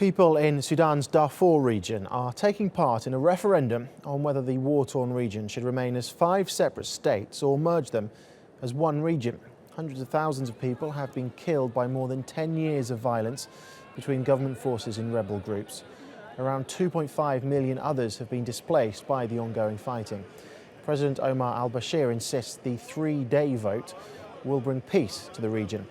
People in Sudan's Darfur region are taking part in a referendum on whether the war-torn region should remain as 5 separate states or merge them as one region. Hundreds of thousands of people have been killed by more than 10 years of violence between government forces and rebel groups. Around 2.5 million others have been displaced by the ongoing fighting. President Omar al-Bashir insists the 3-day vote will bring peace to the region.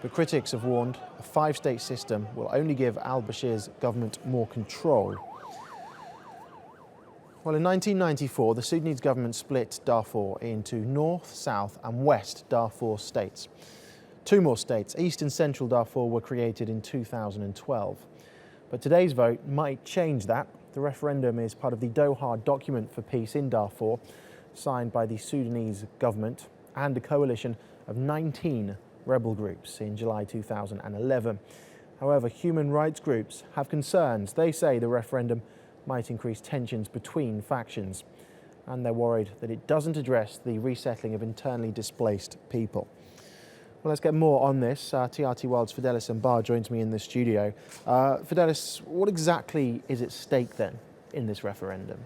But critics have warned a 5-state system will only give al-Bashir's government more control. Well, in 1994, the Sudanese government split Darfur into North, South and West Darfur states. 2 more states, East and Central Darfur, were created in 2012. But today's vote might change that. The referendum is part of the Doha document for peace in Darfur, signed by the Sudanese government and a coalition of 19 rebel groups in July 2011. However, human rights groups have concerns. They say the referendum might increase tensions between factions, and they're worried that it doesn't address the resettling of internally displaced people. Well, let's get more on this. TRT World's Fidelis Mbar joins me in the studio. Fidelis, what exactly is at stake then in this referendum?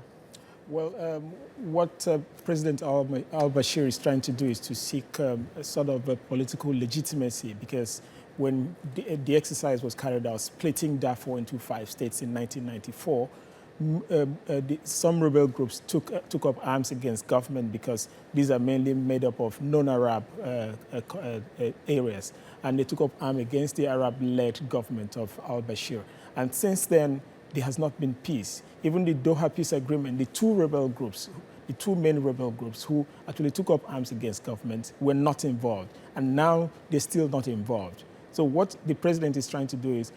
Well, what President al-Bashir is trying to do is to seek a sort of a political legitimacy, because when the exercise was carried out, splitting Darfur into 5 states in 1994, some rebel groups took up arms against government, because these are mainly made up of non-Arab areas, and they took up arms against the Arab-led government of al-Bashir. And since then, there has not been peace. Even the Doha Peace Agreement, the 2 main rebel groups who actually took up arms against government were not involved, and now they're still not involved. So what the president is trying to do is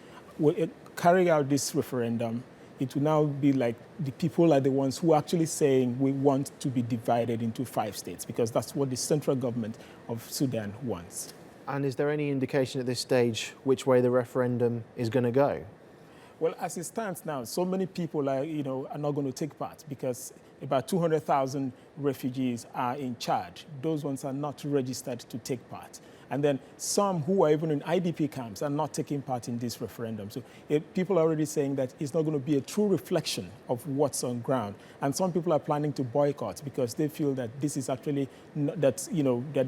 carry out this referendum. It will now be like the people are the ones who are actually saying we want to be divided into 5 states, because that's what the central government of Sudan wants. And is there any indication at this stage which way the referendum is going to go? Well, as it stands now, so many people are not going to take part, because about 200,000 refugees are in charge. Those ones are not registered to take part. And then some who are even in IDP camps are not taking part in this referendum. So people are already saying that it's not going to be a true reflection of what's on ground. And some people are planning to boycott, because they feel that this is actually, that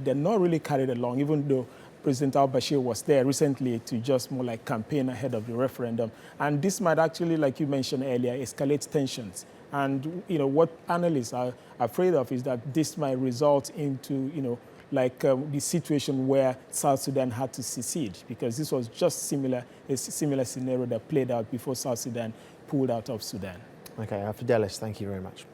they're not really carried along, even though President al-Bashir was there recently to just more like campaign ahead of the referendum. And this might actually, like you mentioned earlier, escalate tensions. And what analysts are afraid of is that this might result into, the situation where South Sudan had to secede, because this was just a similar scenario that played out before South Sudan pulled out of Sudan. Okay, Fidelis, thank you very much.